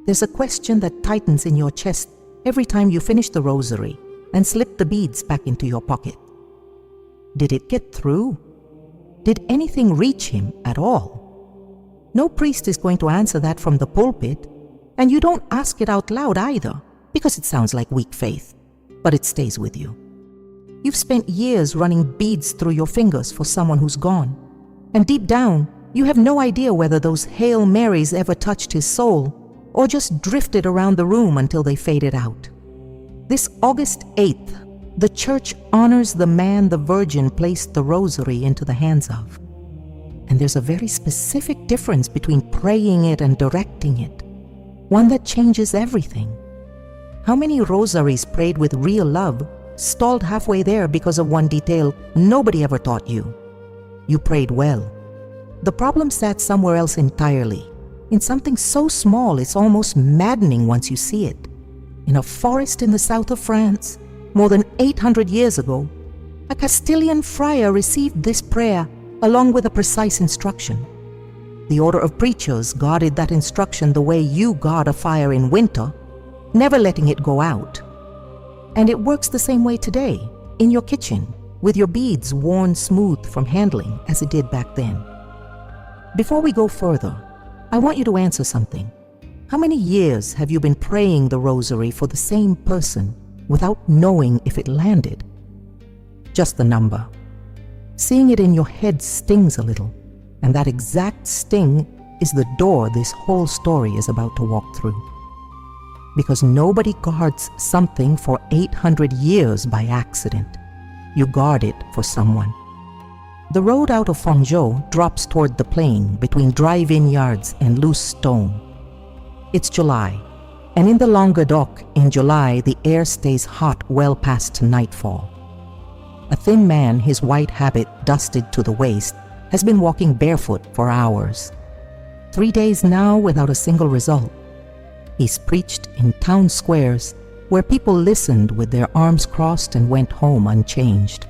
There's a question that tightens in your chest every time you finish the Rosary and slip the beads back into your pocket. Did it get through? Did anything reach him at all? No priest is going to answer that from the pulpit, and you don't ask it out loud either, because it sounds like weak faith, but it stays with you. You've spent years running beads through your fingers for someone who's gone, and deep down, you have no idea whether those Hail Marys ever touched his soul or just drifted around the room until they faded out. This August 8th, the Church honors the man the Virgin placed the Rosary into the hands of. And there's a very specific difference between praying it and directing it, one that changes everything. How many rosaries prayed with real love stalled halfway there because of one detail nobody ever taught you? You prayed well. The problem sat somewhere else entirely, in something so small it's almost maddening once you see it. In a forest in the south of France, more than 800 years ago, a Castilian friar received this prayer along with a precise instruction. The order of preachers guarded that instruction the way you guard a fire in winter, never letting it go out. And it works the same way today, in your kitchen, with your beads worn smooth from handling as it did back then. Before we go further, I want you to answer something. How many years have you been praying the Rosary for the same person without knowing if it landed? Just the number. Seeing it in your head stings a little, and that exact sting is the door this whole story is about to walk through. Because nobody guards something for 800 years by accident. You guard it for someone. The road out of Fangzhou drops toward the plain between dry vineyards and loose stone. It's July, and in the Languedoc in July the air stays hot well past nightfall. A thin man, his white habit dusted to the waist, has been walking barefoot for hours. 3 days now without a single result. He's preached in town squares where people listened with their arms crossed and went home unchanged.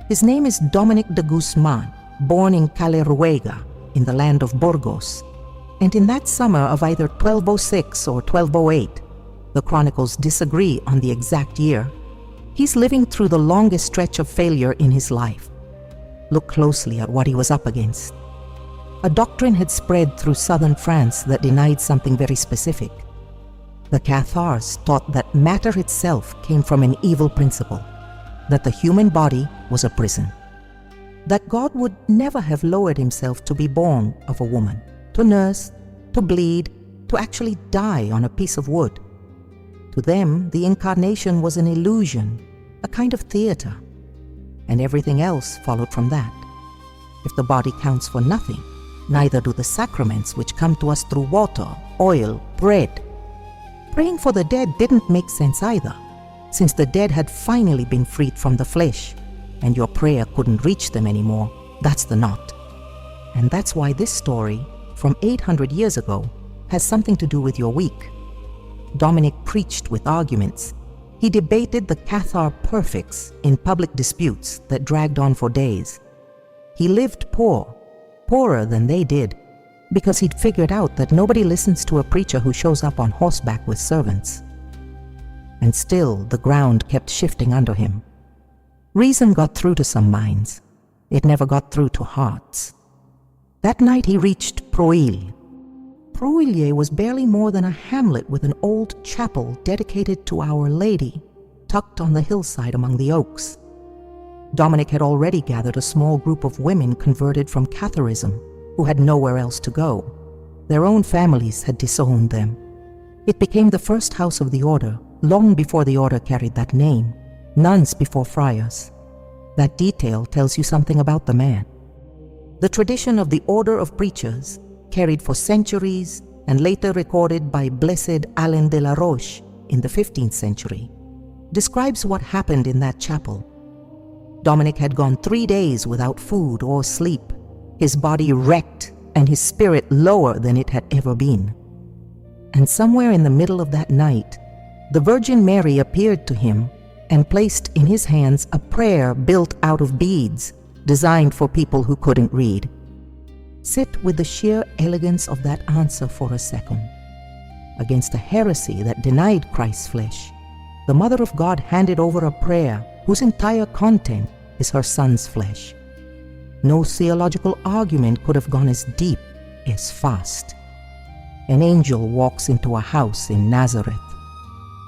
His name is Dominic de Guzmán, born in Caleruega, in the land of Burgos. And in that summer of either 1206 or 1208, the chronicles disagree on the exact year, he's living through the longest stretch of failure in his life. Look closely at what he was up against. A doctrine had spread through southern France that denied something very specific. The Cathars taught that matter itself came from an evil principle, that the human body was a prison, that God would never have lowered himself to be born of a woman, to nurse, to bleed, to actually die on a piece of wood. To them, the incarnation was an illusion, a kind of theater, and everything else followed from that. If the body counts for nothing, neither do the sacraments which come to us through water, oil, bread. Praying for the dead didn't make sense either, since the dead had finally been freed from the flesh, and your prayer couldn't reach them anymore. That's the knot. And that's why this story, from 800 years ago, has something to do with your week. Dominic preached with arguments. He debated the Cathar perfects in public disputes that dragged on for days. He lived poor, poorer than they did, because he'd figured out that nobody listens to a preacher who shows up on horseback with servants. And still the ground kept shifting under him. Reason got through to some minds. It never got through to hearts. That night he reached Prouille. Prouille was barely more than a hamlet with an old chapel dedicated to Our Lady, tucked on the hillside among the oaks. Dominic had already gathered a small group of women converted from Catharism, who had nowhere else to go. Their own families had disowned them. It became the first house of the order, long before the order carried that name, nuns before friars. That detail tells you something about the man. The tradition of the order of preachers, carried for centuries and later recorded by Blessed Alain de la Roche in the 15th century, describes what happened in that chapel. Dominic had gone 3 days without food or sleep, his body wrecked and his spirit lower than it had ever been. And somewhere in the middle of that night, the Virgin Mary appeared to him and placed in his hands a prayer built out of beads, designed for people who couldn't read. Sit with the sheer elegance of that answer for a second. against a heresy that denied Christ's flesh, the Mother of God handed over a prayer whose entire content is her Son's flesh. No theological argument could have gone as deep, as fast. An angel walks into a house in Nazareth.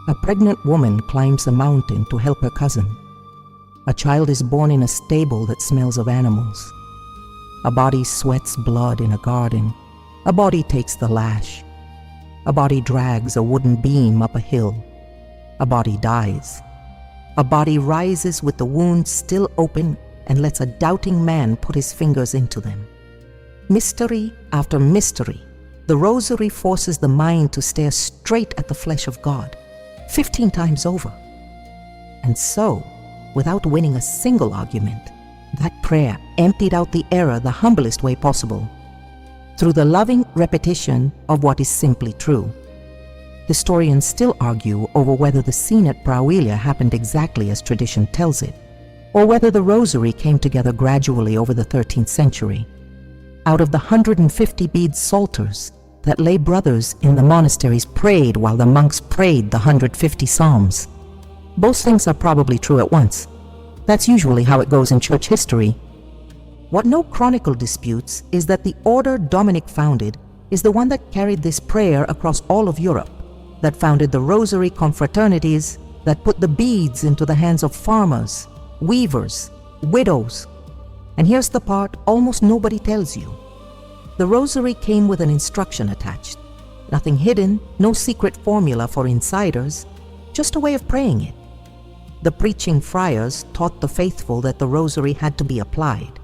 A pregnant woman climbs a mountain to help her cousin. A child is born in a stable that smells of animals. A body sweats blood in a garden. A body takes the lash. A body drags a wooden beam up a hill. A body dies. A body rises with the wounds still open and lets a doubting man put his fingers into them. Mystery after mystery, the Rosary forces the mind to stare straight at the flesh of God, 15 times over. And so, without winning a single argument, that prayer emptied out the error the humblest way possible, through the loving repetition of what is simply true. Historians still argue over whether the scene at Prouille happened exactly as tradition tells it, or whether the Rosary came together gradually over the 13th century. Out of the 150 bead psalters that lay brothers in the monasteries prayed while the monks prayed the 150 psalms. Both things are probably true at once. That's usually how it goes in church history. What no chronicle disputes is that the order Dominic founded is the one that carried this prayer across all of Europe, that founded the Rosary confraternities, that put the beads into the hands of farmers, weavers, widows. And here's the part almost nobody tells you. The Rosary came with an instruction attached. Nothing hidden, no secret formula for insiders, just a way of praying it. The preaching friars taught the faithful that the Rosary had to be applied.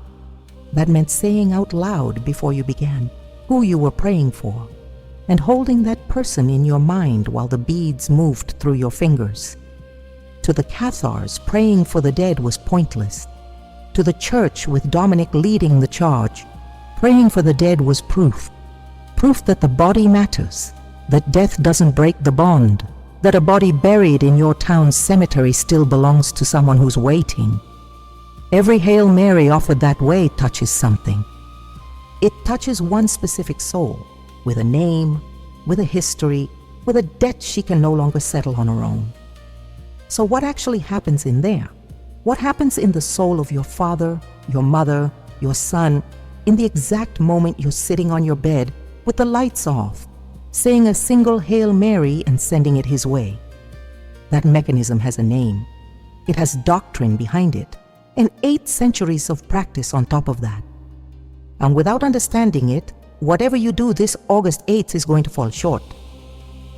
That meant saying out loud before you began who you were praying for, and holding that person in your mind while the beads moved through your fingers. To the Cathars, praying for the dead was pointless. To the Church, with Dominic leading the charge, praying for the dead was proof that the body matters, that death doesn't break the bond, that a body buried in your town's cemetery still belongs to someone who's waiting. Every Hail Mary offered that way touches something. It touches one specific soul, with a name, with a history, with a debt she can no longer settle on her own. So what actually happens in there? What happens in the soul of your father, your mother, your son, in the exact moment you're sitting on your bed with the lights off, saying a single Hail Mary and sending it his way? That mechanism has a name. It has doctrine behind it, and 8 centuries of practice on top of that. And without understanding it, whatever you do this August 8th is going to fall short.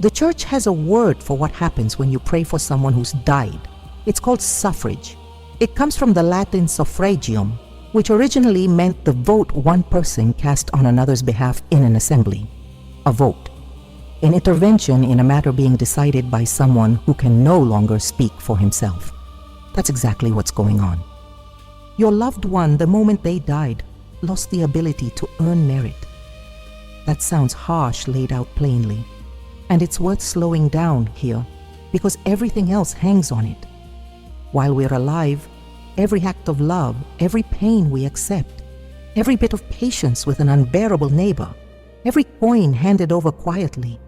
The Church has a word for what happens when you pray for someone who's died. It's called suffrage. It comes from the Latin suffragium, which originally meant the vote one person cast on another's behalf in an assembly. A vote. An intervention in a matter being decided by someone who can no longer speak for himself. That's exactly what's going on. Your loved one, the moment they died, lost the ability to earn merit. That sounds harsh laid out plainly, and it's worth slowing down here because everything else hangs on it. While we're alive, every act of love, every pain we accept, every bit of patience with an unbearable neighbor, every coin handed over quietly,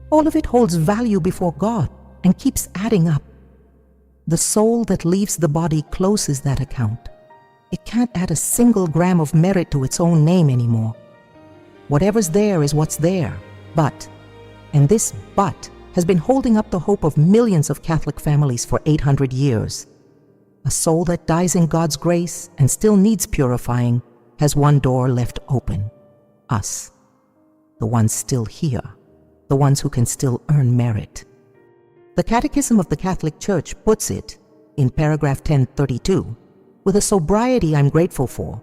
all of it holds value before God and keeps adding up. The soul that leaves the body closes that account. It can't add a single gram of merit to its own name anymore. Whatever's there is what's there, but, and this but has been holding up the hope of millions of Catholic families for 800 years. A soul that dies in God's grace and still needs purifying has one door left open: us, the ones still here, the ones who can still earn merit. The Catechism of the Catholic Church puts it, in paragraph 1032, with a sobriety I'm grateful for,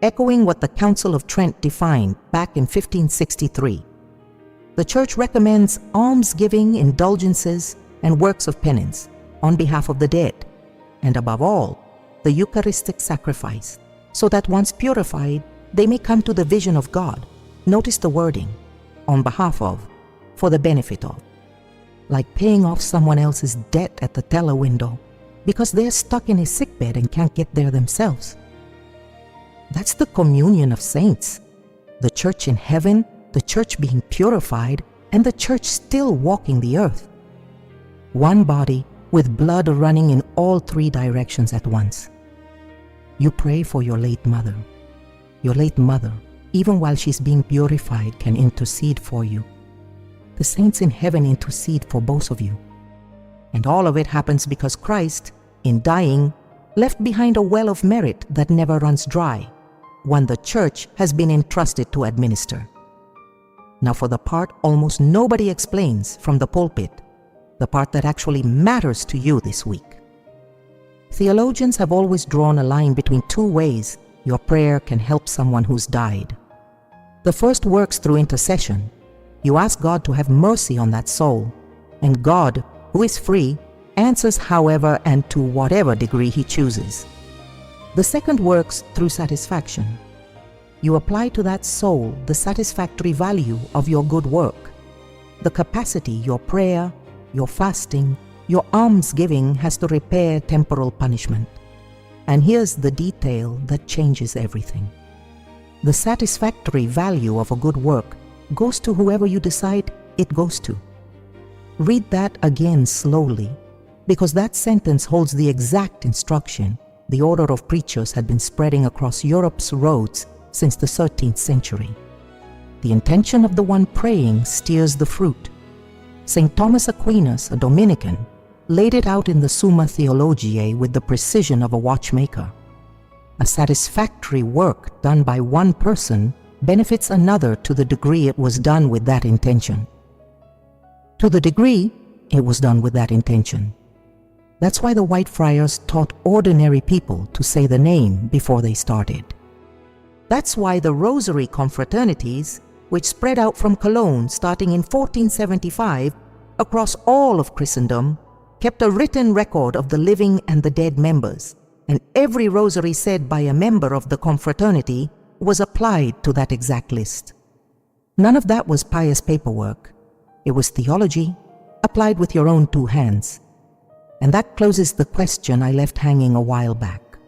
echoing what the Council of Trent defined back in 1563. The Church recommends almsgiving, indulgences, and works of penance on behalf of the dead, and above all, the Eucharistic sacrifice, so that once purified, they may come to the vision of God. Notice the wording, on behalf of, for the benefit of, like paying off someone else's debt at the teller window because they're stuck in a sickbed and can't get there themselves. That's the communion of saints. The Church in heaven, the Church being purified, and the church still walking the earth. One body with blood running in all three directions at once. You pray for your late mother. Your late mother, even while she's being purified, can intercede for you. The saints in heaven intercede for both of you. And all of it happens because Christ, in dying, left behind a well of merit that never runs dry, one the church has been entrusted to administer. Now for the part almost nobody explains from the pulpit, the part that actually matters to you this week. Theologians have always drawn a line between two ways your prayer can help someone who's died. The first works through intercession. You ask God to have mercy on that soul, and God, who is free, answers however and to whatever degree He chooses. The second works through satisfaction. You apply to that soul the satisfactory value of your good work, the capacity your prayer, your fasting, your almsgiving has to repair temporal punishment. And here's the detail that changes everything. The satisfactory value of a good work goes to whoever you decide it goes to. Read that again slowly, because that sentence holds the exact instruction the order of preachers had been spreading across Europe's roads since the 13th century. The intention of the one praying steers the fruit. St. Thomas Aquinas, a Dominican, laid it out in the Summa Theologiae with the precision of a watchmaker. A satisfactory work done by one person benefits another to the degree it was done with that intention. To the degree it was done with that intention. That's why the White Friars taught ordinary people to say the name before they started. That's why the Rosary confraternities, which spread out from Cologne starting in 1475 across all of Christendom, kept a written record of the living and the dead members, and every rosary said by a member of the confraternity was applied to that exact list. None of that was pious paperwork. It was theology applied with your own two hands. And that closes the question I left hanging a while back.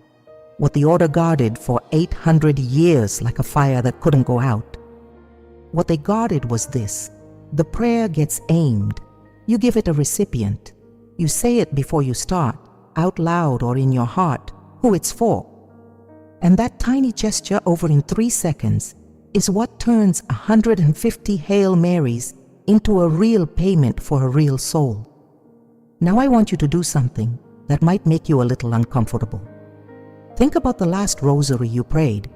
What the order guarded for 800 years like a fire that couldn't go out. What they guarded was this: the prayer gets aimed. You give it a recipient. You say it before you start, out loud or in your heart, who it's for. And that tiny gesture over in 3 seconds is what turns 150 Hail Marys into a real payment for a real soul. Now I want you to do something that might make you a little uncomfortable. Think about the last rosary you prayed,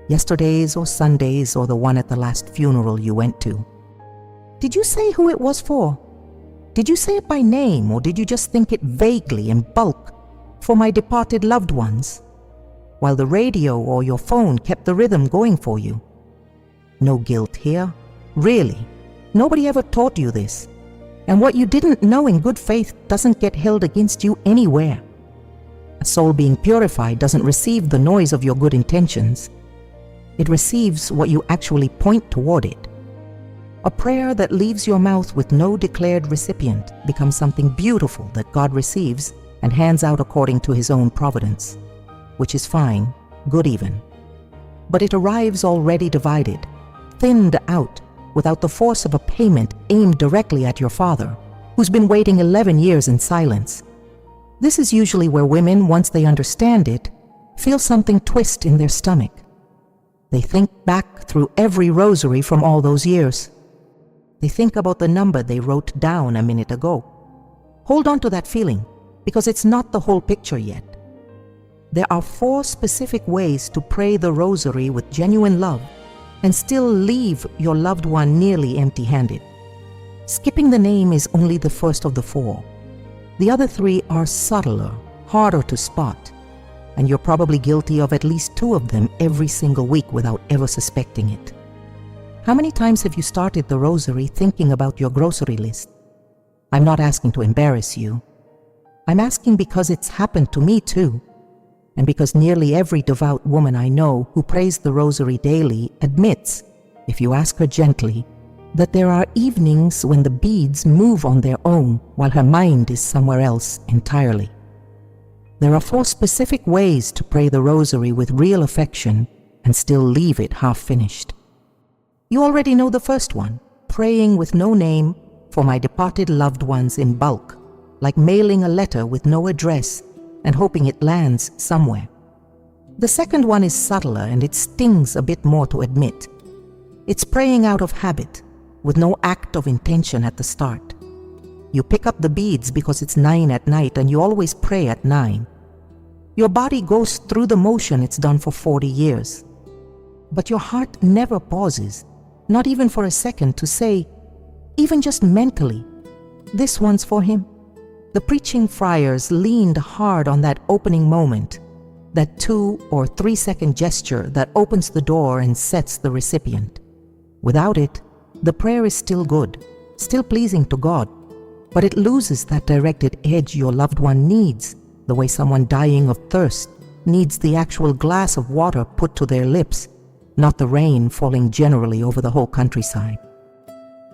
yesterday's or Sunday's or the one at the last funeral you went to. Did you say who it was for? Did you say it by name, or did you just think it vaguely in bulk, for my departed loved ones, while the radio or your phone kept the rhythm going for you? No guilt here, really. Nobody ever taught you this. And what you didn't know in good faith doesn't get held against you anywhere. A soul being purified doesn't receive the noise of your good intentions. It receives what you actually point toward it. A prayer that leaves your mouth with no declared recipient becomes something beautiful that God receives and hands out according to His own providence, which is fine, good even. But it arrives already divided, thinned out, without the force of a payment aimed directly at your father, who's been waiting 11 years in silence. This is usually where women, once they understand it, feel something twist in their stomach. They think back through every rosary from all those years. They think about the number they wrote down a minute ago. Hold on to that feeling, because it's not the whole picture yet. There are 4 specific ways to pray the rosary with genuine love and still leave your loved one nearly empty-handed. Skipping the name is only the first of the 4. The other 3 are subtler, harder to spot, and you're probably guilty of at least 2 of them every single week without ever suspecting it. How many times have you started the rosary thinking about your grocery list? I'm not asking to embarrass you. I'm asking because it's happened to me too, and because nearly every devout woman I know who prays the rosary daily admits, if you ask her gently, that there are evenings when the beads move on their own while her mind is somewhere else entirely. There are 4 specific ways to pray the rosary with real affection and still leave it half finished. You already know the first one. praying with no name for my departed loved ones in bulk, like mailing a letter with no address and hoping it lands somewhere. The second one is subtler and it stings a bit more to admit. It's praying out of habit, with no act of intention at the start. You pick up the beads because it's 9 at night and you always pray at 9. Your body goes through the motion it's done for 40 years. But your heart never pauses, not even for a second, to say, even just mentally, this one's for him. The preaching friars leaned hard on that opening moment, that 2 or 3 second gesture that opens the door and sets the recipient. Without it, the prayer is still good, still pleasing to God, but it loses that directed edge your loved one needs, the way someone dying of thirst needs the actual glass of water put to their lips, not the rain falling generally over the whole countryside.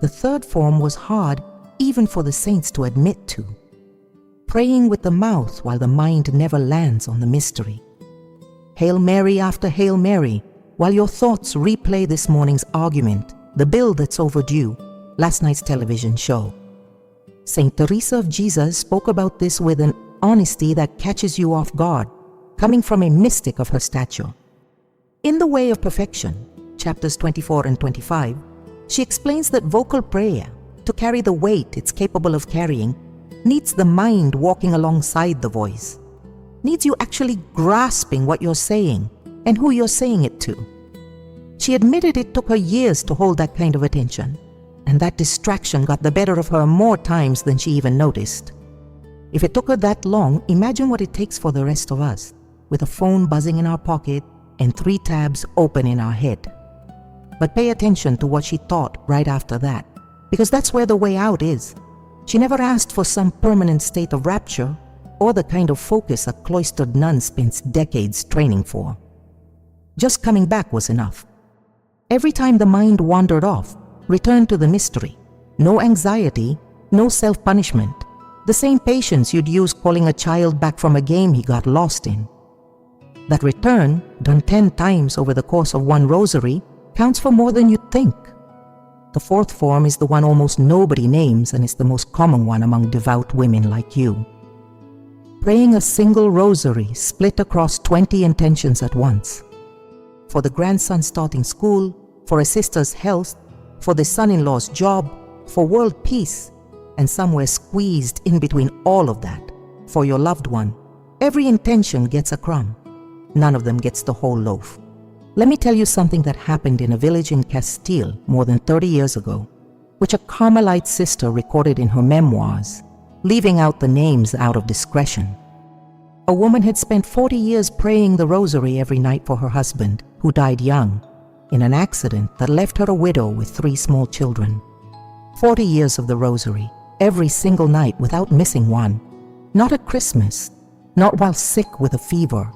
The third form was hard even for the saints to admit to. Praying with the mouth while the mind never lands on the mystery. Hail Mary after Hail Mary, while your thoughts replay this morning's argument, the bill that's overdue, last night's television show. Saint Teresa of Jesus spoke about this with an honesty that catches you off guard, coming from a mystic of her stature. In The Way of Perfection, chapters 24 and 25, she explains that vocal prayer, to carry the weight it's capable of carrying, needs the mind walking alongside the voice, needs you actually grasping what you're saying and who you're saying it to. She admitted it took her years to hold that kind of attention, and that distraction got the better of her more times than she even noticed. If it took her that long, imagine what it takes for the rest of us, with a phone buzzing in our pocket and 3 tabs open in our head. But pay attention to what she thought right after that, because that's where the way out is. She never asked for some permanent state of rapture or the kind of focus a cloistered nun spends decades training for. Just coming back was enough. Every time the mind wandered off, return to the mystery. No anxiety, no self-punishment. The same patience you'd use calling a child back from a game he got lost in. That return, done 10 times over the course of 1 rosary, counts for more than you'd think. The fourth form is the one almost nobody names, and is the most common one among devout women like you. Praying a single rosary split across 20 intentions at once. For the grandson starting school, for a sister's health, for the son-in-law's job, for world peace, and somewhere squeezed in between all of that, for your loved one. Every intention gets a crumb. None of them gets the whole loaf. Let me tell you something that happened in a village in Castile more than 30 years ago, which a Carmelite sister recorded in her memoirs, leaving out the names out of discretion. A woman had spent 40 years praying the rosary every night for her husband, who died young, in an accident that left her a widow with 3 small children. 40 years of the rosary, every single night without missing one. Not at Christmas, not while sick with a fever.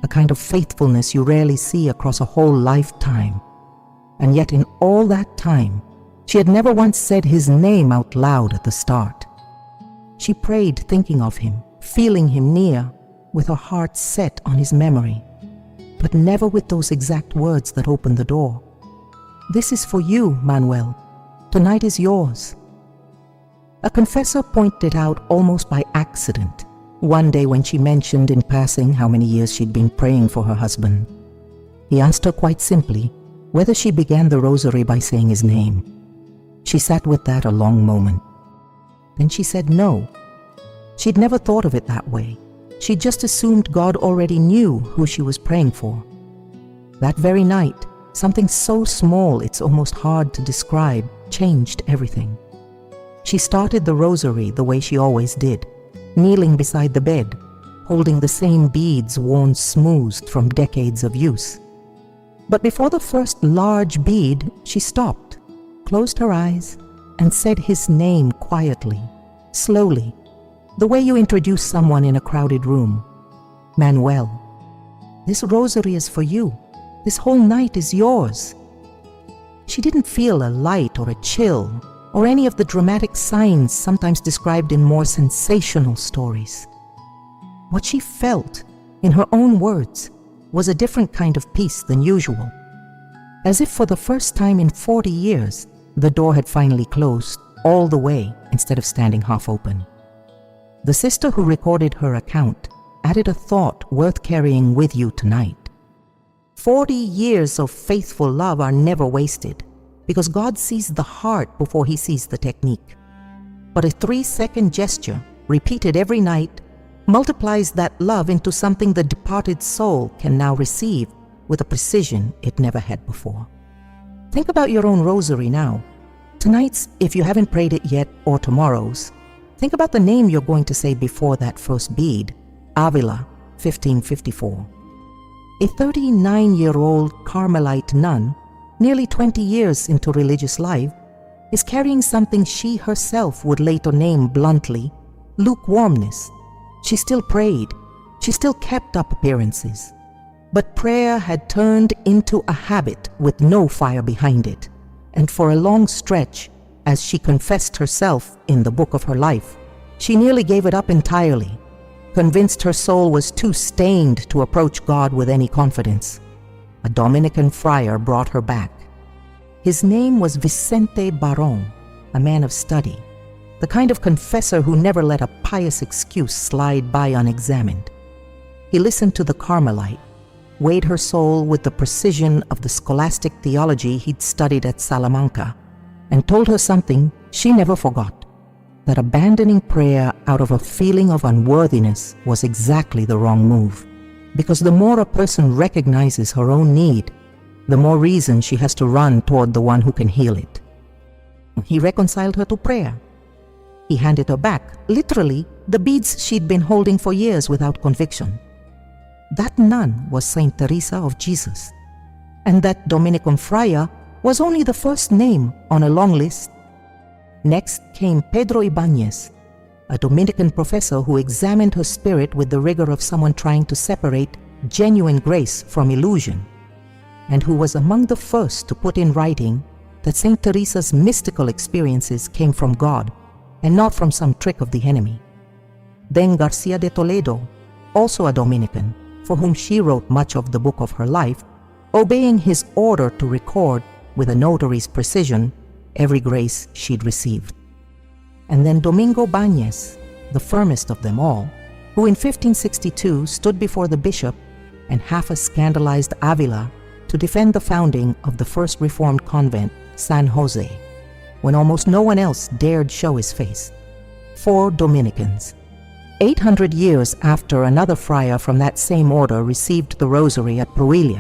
A kind of faithfulness you rarely see across a whole lifetime. And yet in all that time, she had never once said his name out loud at the start. She prayed thinking of him, feeling him near, with her heart set on his memory, but never with those exact words that opened the door. This is for you, Manuel. Tonight is yours. A confessor pointed out almost by accident one day when she mentioned in passing how many years she'd been praying for her husband. He asked her quite simply whether she began the rosary by saying his name. She sat with that a long moment. Then she said no. She'd never thought of it that way. She just assumed God already knew who she was praying for. That very night, something so small it's almost hard to describe changed everything. She started the rosary the way she always did, kneeling beside the bed, holding the same beads worn smoothed from decades of use. But before the first large bead, she stopped, closed her eyes, and said his name quietly, slowly, the way you introduce someone in a crowded room. Manuel, this rosary is for you. This whole night is yours. She didn't feel a light or a chill, or any of the dramatic signs sometimes described in more sensational stories. What she felt, in her own words, was a different kind of peace than usual. As if for the first time in 40 years, The door had finally closed all the way instead of standing half open. The sister who recorded her account added a thought worth carrying with you tonight. 40 years of faithful love are never wasted because God sees the heart before he sees the technique. But a 3-second gesture, repeated every night, multiplies that love into something the departed soul can now receive with a precision it never had before. Think about your own rosary now. Tonight's, if you haven't prayed it yet, or tomorrow's. Think about the name you're going to say before that first bead, Avila, 1554. A 39-year-old Carmelite nun, nearly 20 years into religious life, is carrying something she herself would later name bluntly lukewarmness. She still prayed. She still kept up appearances. But prayer had turned into a habit with no fire behind it. And for a long stretch, as she confessed herself in the book of her life, she nearly gave it up entirely, convinced her soul was too stained to approach God with any confidence. A Dominican friar brought her back. His name was Vicente Barón, a man of study, the kind of confessor who never let a pious excuse slide by unexamined. He listened to the Carmelite, weighed her soul with the precision of the scholastic theology he'd studied at Salamanca, and told her something she never forgot, that abandoning prayer out of a feeling of unworthiness was exactly the wrong move, because the more a person recognizes her own need, the more reason she has to run toward the one who can heal it. He reconciled her to prayer. He handed her back, literally, the beads she'd been holding for years without conviction. That nun was Saint Teresa of Jesus, and that Dominican friar was only the first name on a long list. Next came Pedro Ibáñez, a Dominican professor who examined her spirit with the rigor of someone trying to separate genuine grace from illusion, and who was among the first to put in writing that Saint Teresa's mystical experiences came from God and not from some trick of the enemy. Then Garcia de Toledo, also a Dominican, for whom she wrote much of the book of her life, obeying his order to record with a notary's precision every grace she'd received. And then Domingo Báñez, the firmest of them all, who in 1562 stood before the bishop and half a scandalized Avila to defend the founding of the first Reformed convent, San Jose, when almost no one else dared show his face. 4 Dominicans. 800 years after another friar from that same order received the Rosary at Prouille,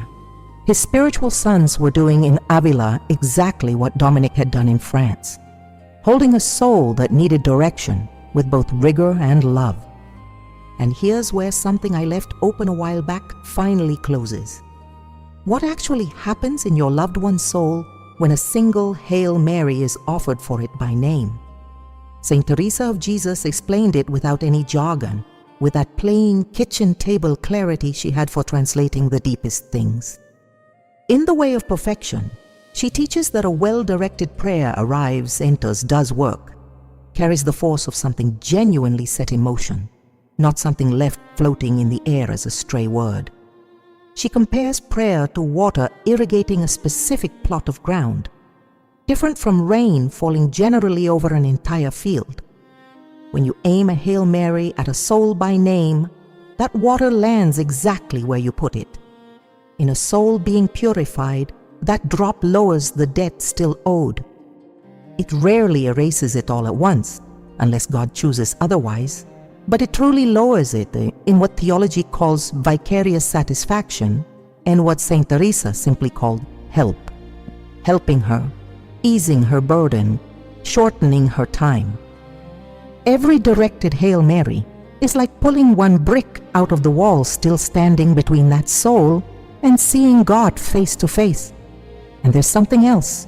his spiritual sons were doing in Avila exactly what Dominic had done in France, holding a soul that needed direction with both rigor and love. And here's where something I left open a while back finally closes. What actually happens in your loved one's soul when a single Hail Mary is offered for it by name? Saint Teresa of Jesus explained it without any jargon, with that plain kitchen table clarity she had for translating the deepest things. In the way of perfection, she teaches that a well-directed prayer arrives, enters, does work, carries the force of something genuinely set in motion, not something left floating in the air as a stray word. She compares prayer to water irrigating a specific plot of ground, different from rain falling generally over an entire field. When you aim a Hail Mary at a soul by name, that water lands exactly where you put it. In a soul being purified, that drop lowers the debt still owed. It rarely erases it all at once, unless God chooses otherwise, but it truly lowers it in what theology calls vicarious satisfaction and what Saint Teresa simply called help, helping her, easing her burden, shortening her time. Every directed Hail Mary is like pulling one brick out of the wall still standing between that soul and seeing God face to face. And there's something else,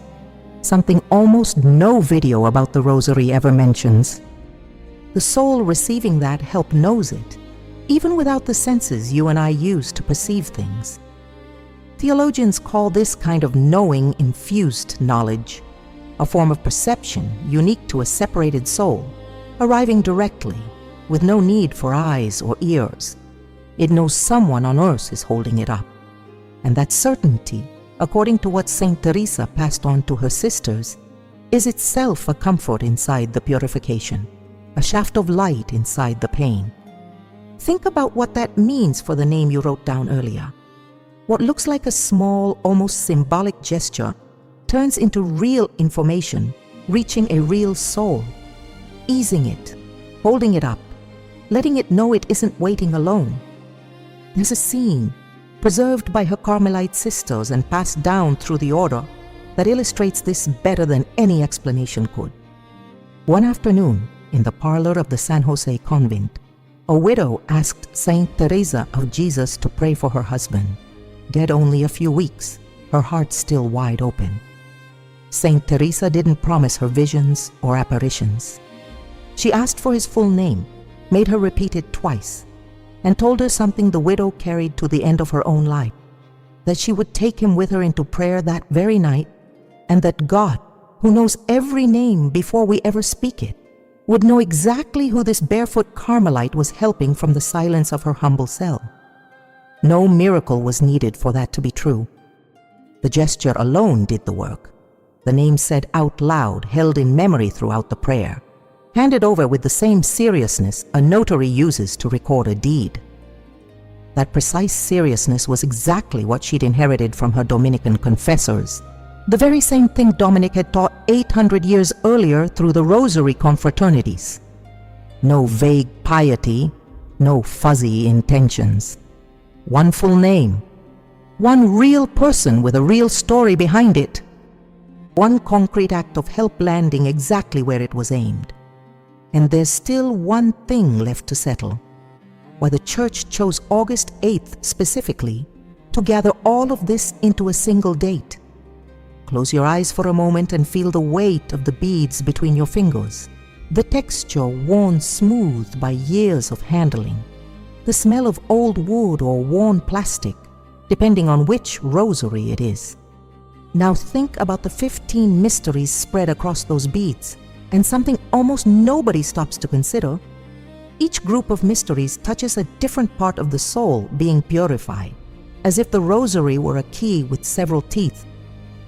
something almost no video about the Rosary ever mentions. The soul receiving that help knows it, even without the senses you and I use to perceive things. Theologians call this kind of knowing infused knowledge, a form of perception unique to a separated soul, arriving directly, with no need for eyes or ears. It knows someone on earth is holding it up. And that certainty, according to what Saint Teresa passed on to her sisters, is itself a comfort inside the purification, a shaft of light inside the pain. Think about what that means for the name you wrote down earlier. What looks like a small, almost symbolic gesture turns into real information, reaching a real soul, easing it, holding it up, letting it know it isn't waiting alone. There's a scene, preserved by her Carmelite sisters and passed down through the order, that illustrates this better than any explanation could. One afternoon, in the parlor of the San Jose convent, a widow asked Saint Teresa of Jesus to pray for her husband, dead only a few weeks, her heart still wide open. Saint Teresa didn't promise her visions or apparitions. She asked for his full name, made her repeat it twice, and told her something the widow carried to the end of her own life, that she would take him with her into prayer that very night, and that God, who knows every name before we ever speak it, would know exactly who this barefoot Carmelite was helping from the silence of her humble cell. No miracle was needed for that to be true. The gesture alone did the work. The name said out loud, held in memory throughout the prayer, handed over with the same seriousness a notary uses to record a deed. That precise seriousness was exactly what she'd inherited from her Dominican confessors, the very same thing Dominic had taught 800 years earlier through the Rosary confraternities. No vague piety, no fuzzy intentions. One full name, one real person with a real story behind it, one concrete act of help landing exactly where it was aimed. And there's still one thing left to settle, why the Church chose August 8th specifically to gather all of this into a single date. Close your eyes for a moment and feel the weight of the beads between your fingers, the texture worn smooth by years of handling, the smell of old wood or worn plastic, depending on which rosary it is. Now think about the 15 mysteries spread across those beads, and something almost nobody stops to consider. Each group of mysteries touches a different part of the soul being purified, as if the rosary were a key with several teeth,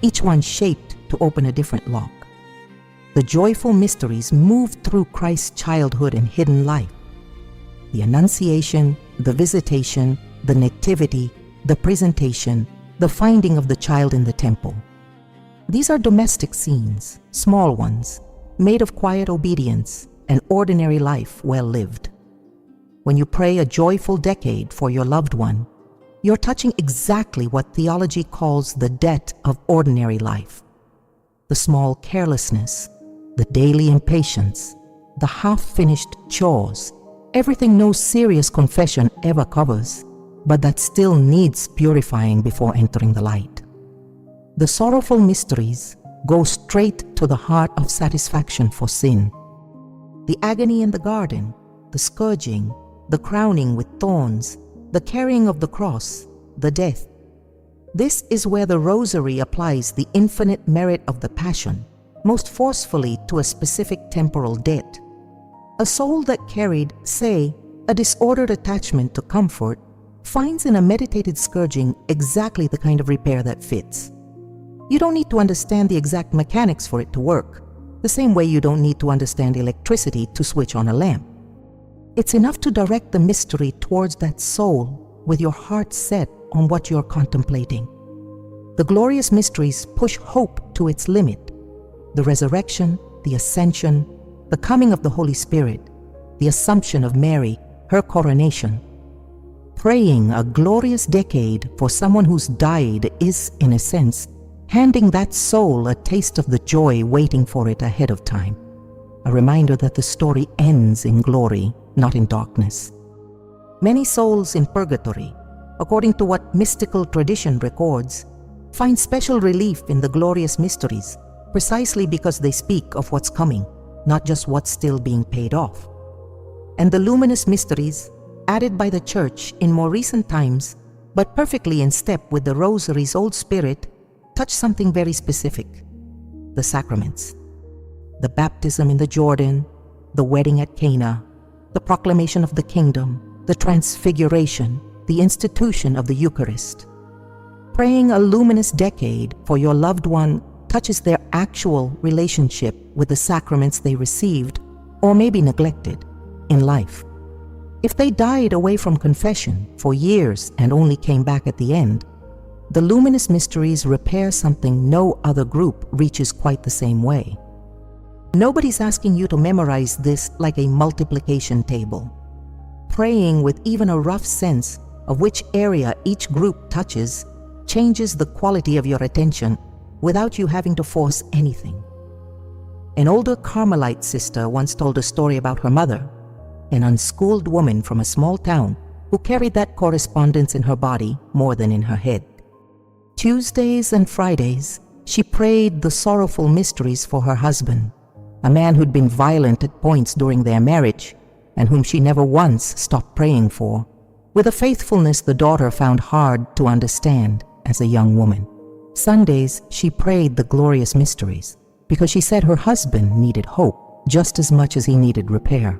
each one shaped to open a different lock. The joyful mysteries moved through Christ's childhood and hidden life. The Annunciation, the Visitation, the Nativity, the Presentation, the finding of the child in the temple. These are domestic scenes, small ones, made of quiet obedience and ordinary life well lived. When you pray a joyful decade for your loved one, you're touching exactly what theology calls the debt of ordinary life. The small carelessness, the daily impatience, the half-finished chores, everything no serious confession ever covers, but that still needs purifying before entering the light. The sorrowful mysteries go straight to the heart of satisfaction for sin. The agony in the garden, the scourging, the crowning with thorns, the carrying of the cross, the death. This is where the Rosary applies the infinite merit of the Passion, most forcefully to a specific temporal debt. A soul that carried, say, a disordered attachment to comfort finds in a meditated scourging exactly the kind of repair that fits. You don't need to understand the exact mechanics for it to work, the same way you don't need to understand electricity to switch on a lamp. It's enough to direct the mystery towards that soul with your heart set on what you're contemplating. The glorious mysteries push hope to its limit. The resurrection, the ascension, the coming of the Holy Spirit, the Assumption of Mary, her coronation. Praying a glorious decade for someone who's died is, in a sense, handing that soul a taste of the joy waiting for it ahead of time. A reminder that the story ends in glory, not in darkness. Many souls in Purgatory, according to what mystical tradition records, find special relief in the glorious mysteries precisely because they speak of what's coming, not just what's still being paid off. And the luminous mysteries, added by the Church in more recent times, but perfectly in step with the Rosary's old spirit, touch something very specific: the sacraments. The baptism in the Jordan, the wedding at Cana, the proclamation of the kingdom, the transfiguration, the institution of the Eucharist. Praying a luminous decade for your loved one touches their actual relationship with the sacraments they received or maybe neglected in life. If they died away from confession for years and only came back at the end, the Luminous Mysteries repair something no other group reaches quite the same way. Nobody's asking you to memorize this like a multiplication table. Praying with even a rough sense of which area each group touches changes the quality of your attention without you having to force anything. An older Carmelite sister once told a story about her mother, an unschooled woman from a small town who carried that correspondence in her body more than in her head. Tuesdays and Fridays, she prayed the sorrowful mysteries for her husband, a man who'd been violent at points during their marriage and whom she never once stopped praying for, with a faithfulness the daughter found hard to understand as a young woman. Sundays, she prayed the glorious mysteries because she said her husband needed hope just as much as he needed repair.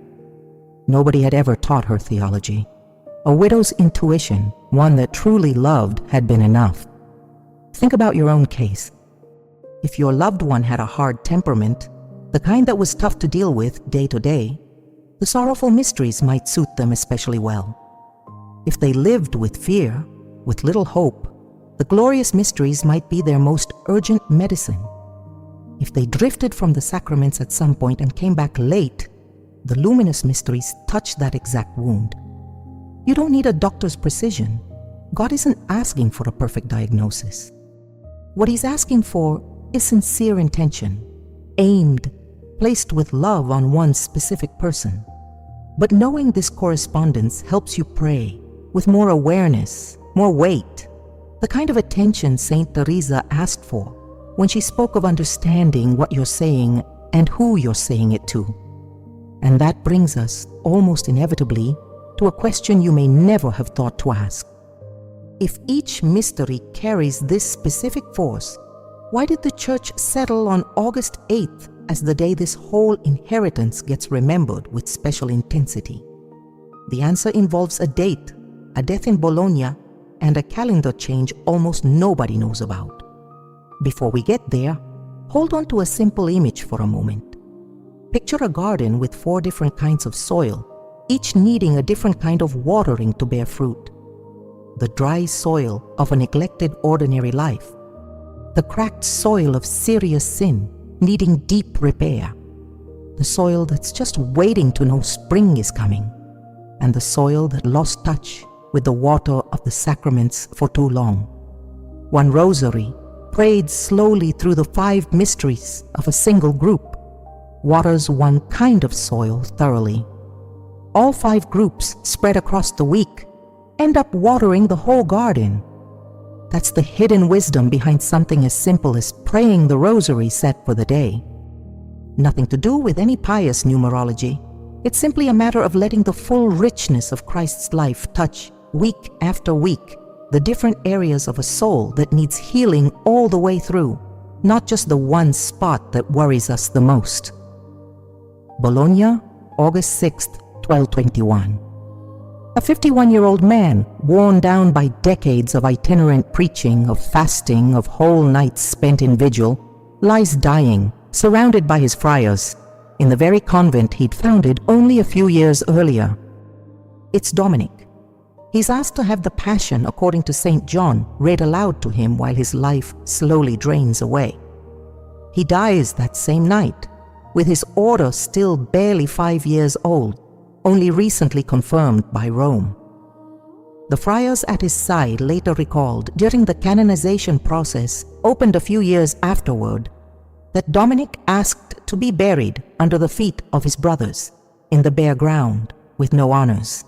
Nobody had ever taught her theology. A widow's intuition, one that truly loved, had been enough. Think about your own case. If your loved one had a hard temperament, the kind that was tough to deal with day to day, the sorrowful mysteries might suit them especially well. If they lived with fear, with little hope, the glorious mysteries might be their most urgent medicine. If they drifted from the sacraments at some point and came back late, the luminous mysteries touch that exact wound. You don't need a doctor's precision. God isn't asking for a perfect diagnosis. What He's asking for is sincere intention, aimed, placed with love on one specific person. But knowing this correspondence helps you pray with more awareness, more weight, the kind of attention Saint Teresa asked for when she spoke of understanding what you're saying and who you're saying it to. And that brings us, almost inevitably, to a question you may never have thought to ask. If each mystery carries this specific force, why did the Church settle on August 8th as the day this whole inheritance gets remembered with special intensity? The answer involves a date, a death in Bologna, and a calendar change almost nobody knows about. Before we get there, hold on to a simple image for a moment. Picture a garden with 4 different kinds of soil, each needing a different kind of watering to bear fruit. The dry soil of a neglected ordinary life, the cracked soil of serious sin needing deep repair, the soil that's just waiting to know spring is coming, and the soil that lost touch with the water of the sacraments for too long. One rosary, prayed slowly through the 5 mysteries of a single group, waters one kind of soil thoroughly. All 5 groups spread across the week end up watering the whole garden. That's the hidden wisdom behind something as simple as praying the rosary set for the day. Nothing to do with any pious numerology. It's simply a matter of letting the full richness of Christ's life touch, week after week, the different areas of a soul that needs healing all the way through, not just the one spot that worries us the most. Bologna, August 6th, 1221. A 51-year-old man, worn down by decades of itinerant preaching, of fasting, of whole nights spent in vigil, lies dying, surrounded by his friars, in the very convent he'd founded only a few years earlier. It's Dominic. He's asked to have the Passion according to St. John read aloud to him while his life slowly drains away. He dies that same night, with his order still barely 5 years old, only recently confirmed by Rome. The friars at his side later recalled during the canonization process, opened a few years afterward, that Dominic asked to be buried under the feet of his brothers in the bare ground with no honors.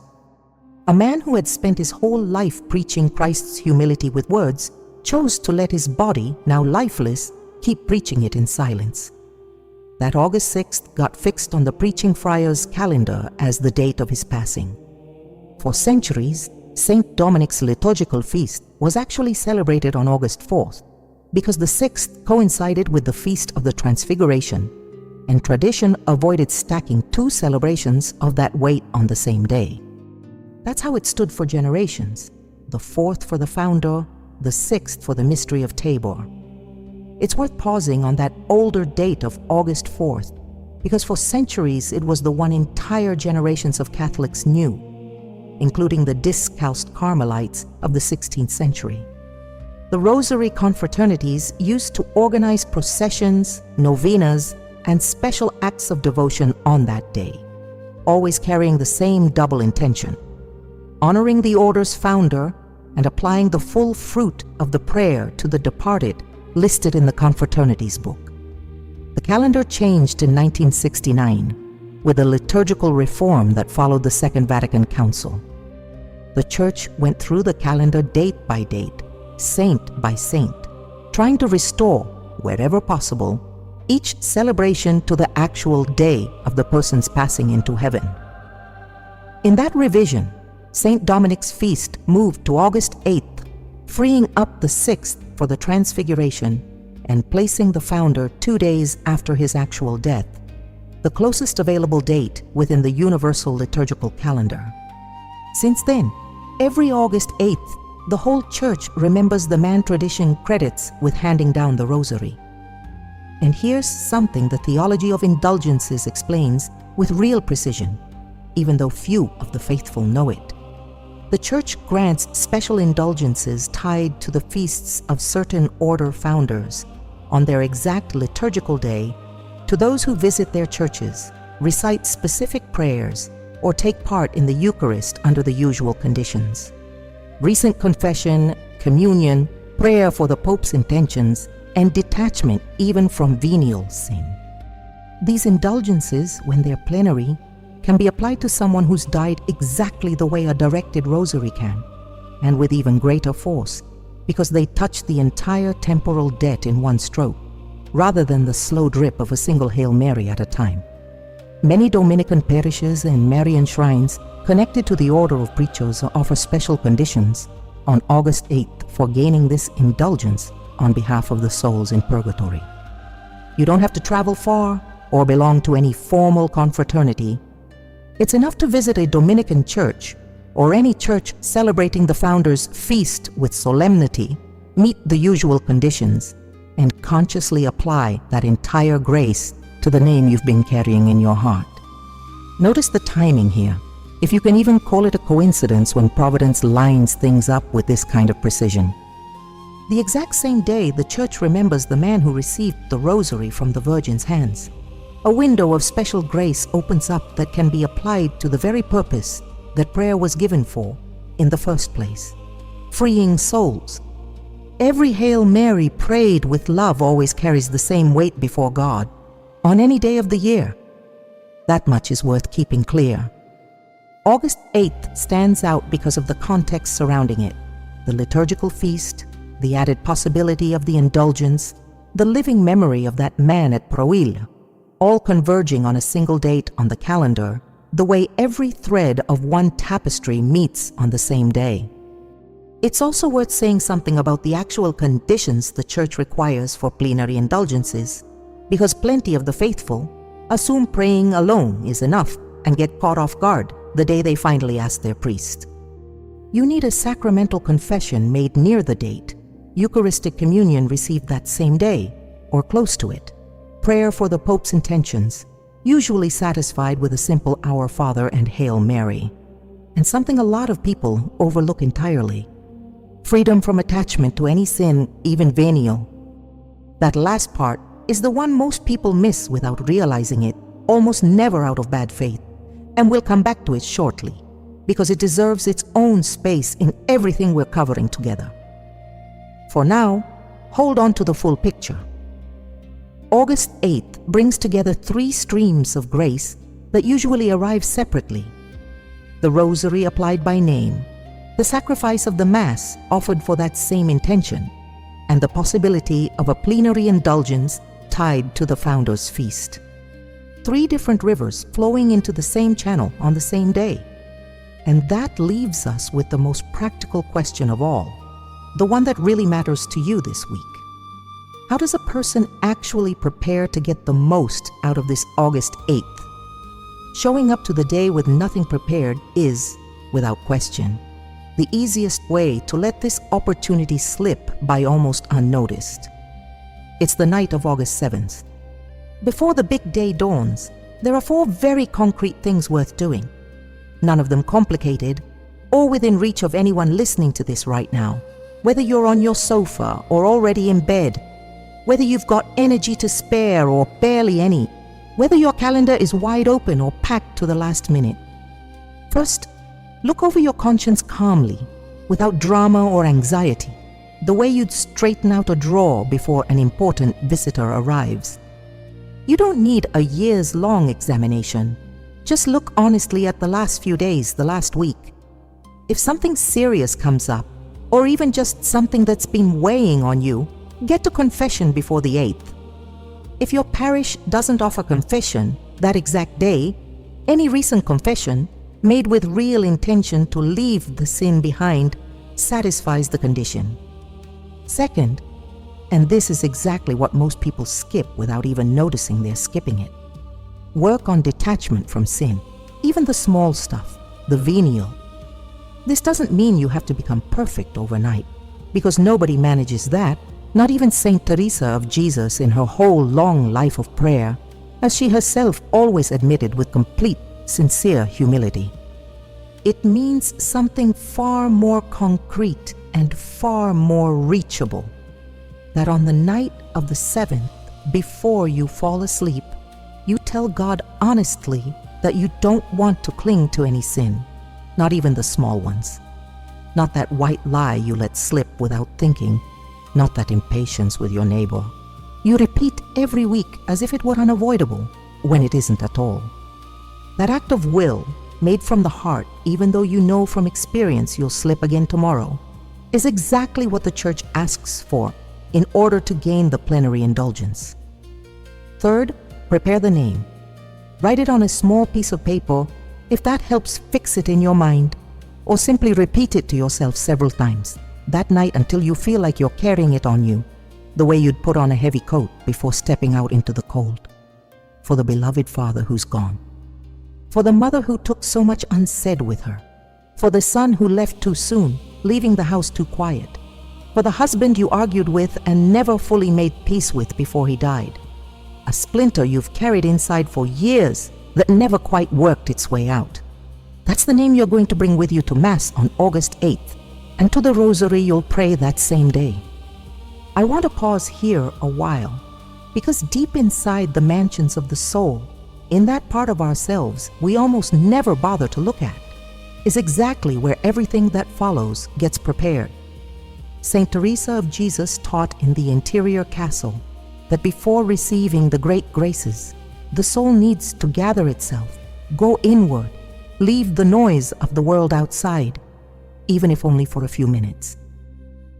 A man who had spent his whole life preaching Christ's humility with words chose to let his body, now lifeless, keep preaching it in silence. That August 6th got fixed on the preaching friar's calendar as the date of his passing. For centuries, Saint Dominic's liturgical feast was actually celebrated on August 4th because the 6th coincided with the Feast of the Transfiguration, and tradition avoided stacking 2 celebrations of that weight on the same day. That's how it stood for generations, the 4th for the founder, the 6th for the mystery of Tabor. It's worth pausing on that older date of August 4th, because for centuries it was the one entire generations of Catholics knew, including the discalced Carmelites of the 16th century. The Rosary confraternities used to organize processions, novenas, and special acts of devotion on that day, always carrying the same double intention: honoring the order's founder and applying the full fruit of the prayer to the departed listed in the confraternities book. The calendar changed in 1969 with the liturgical reform that followed the Second Vatican Council. The Church went through the calendar date by date, saint by saint, trying to restore, wherever possible, each celebration to the actual day of the person's passing into heaven. In that revision, Saint Dominic's feast moved to August 8th, freeing up the 6th for the Transfiguration and placing the founder 2 days after his actual death, the closest available date within the universal liturgical calendar. Since then, every August 8th, the whole Church remembers the man tradition credits with handing down the Rosary. And here's something the theology of indulgences explains with real precision, even though few of the faithful know it. The Church grants special indulgences tied to the feasts of certain order founders on their exact liturgical day to those who visit their churches, recite specific prayers, or take part in the Eucharist under the usual conditions. Recent confession, communion, prayer for the Pope's intentions, and detachment even from venial sin. These indulgences, when they're plenary, can be applied to someone who's died exactly the way a directed rosary can, and with even greater force, because they touch the entire temporal debt in one stroke, rather than the slow drip of a single Hail Mary at a time. Many Dominican parishes and Marian shrines connected to the order of preachers offer special conditions on August 8th for gaining this indulgence on behalf of the souls in Purgatory. You don't have to travel far or belong to any formal confraternity. It's enough to visit a Dominican church or any church celebrating the founder's feast with solemnity, meet the usual conditions, and consciously apply that entire grace to the name you've been carrying in your heart. Notice the timing here, if you can even call it a coincidence when Providence lines things up with this kind of precision. The exact same day, the Church remembers the man who received the Rosary from the Virgin's hands. A window of special grace opens up that can be applied to the very purpose that prayer was given for in the first place: freeing souls. Every Hail Mary prayed with love always carries the same weight before God, on any day of the year. That much is worth keeping clear. August 8th stands out because of the context surrounding it: the liturgical feast, the added possibility of the indulgence, the living memory of that man at Prouille, all converging on a single date on the calendar, the way every thread of one tapestry meets on the same day. It's also worth saying something about the actual conditions the Church requires for plenary indulgences, because plenty of the faithful assume praying alone is enough and get caught off guard the day they finally ask their priest. You need a sacramental confession made near the date, Eucharistic communion received that same day, or close to it, prayer for the Pope's intentions, usually satisfied with a simple Our Father and Hail Mary, and something a lot of people overlook entirely: freedom from attachment to any sin, even venial. That last part is the one most people miss without realizing it, almost never out of bad faith, and we'll come back to it shortly, because it deserves its own space in everything we're covering together. For now, hold on to the full picture. August 8th brings together 3 streams of grace that usually arrive separately: the Rosary applied by name, the sacrifice of the Mass offered for that same intention, and the possibility of a plenary indulgence tied to the Founder's feast. 3 different rivers flowing into the same channel on the same day. And that leaves us with the most practical question of all, the one that really matters to you this week. How does a person actually prepare to get the most out of this August 8th? Showing up to the day with nothing prepared is, without question, the easiest way to let this opportunity slip by almost unnoticed. It's the night of August 7th. Before the big day dawns, there are 4 very concrete things worth doing. None of them complicated or within reach of anyone listening to this right now. Whether you're on your sofa or already in bed, whether you've got energy to spare or barely any, whether your calendar is wide open or packed to the last minute. First, look over your conscience calmly, without drama or anxiety, the way you'd straighten out a drawer before an important visitor arrives. You don't need a years-long examination. Just look honestly at the last few days, the last week. If something serious comes up, or even just something that's been weighing on you, get to confession before the 8th. If your parish doesn't offer confession that exact day, any recent confession, made with real intention to leave the sin behind, satisfies the condition. Second, and this is exactly what most people skip without even noticing they're skipping it, work on detachment from sin, even the small stuff, the venial. This doesn't mean you have to become perfect overnight, because nobody manages that, not even Saint Teresa of Jesus in her whole long life of prayer, as she herself always admitted with complete, sincere humility. It means something far more concrete and far more reachable. That on the night of the 7th, before you fall asleep, you tell God honestly that you don't want to cling to any sin, not even the small ones. Not that white lie you let slip without thinking, not that impatience with your neighbor. You repeat every week as if it were unavoidable, when it isn't at all. That act of will, made from the heart, even though you know from experience you'll slip again tomorrow, is exactly what the Church asks for in order to gain the plenary indulgence. Third, prepare the name. Write it on a small piece of paper if that helps fix it in your mind, or simply repeat it to yourself several times that night until you feel like you're carrying it on you, the way you'd put on a heavy coat before stepping out into the cold. For the beloved father who's gone. For the mother who took so much unsaid with her. For the son who left too soon, leaving the house too quiet. For the husband you argued with and never fully made peace with before he died. A splinter you've carried inside for years that never quite worked its way out. That's the name you're going to bring with you to Mass on August 8th, and to the Rosary you'll pray that same day. I want to pause here a while, because deep inside the mansions of the soul, in that part of ourselves we almost never bother to look at, is exactly where everything that follows gets prepared. Saint Teresa of Jesus taught in the interior castle that before receiving the great graces, the soul needs to gather itself, go inward, leave the noise of the world outside, even if only for a few minutes.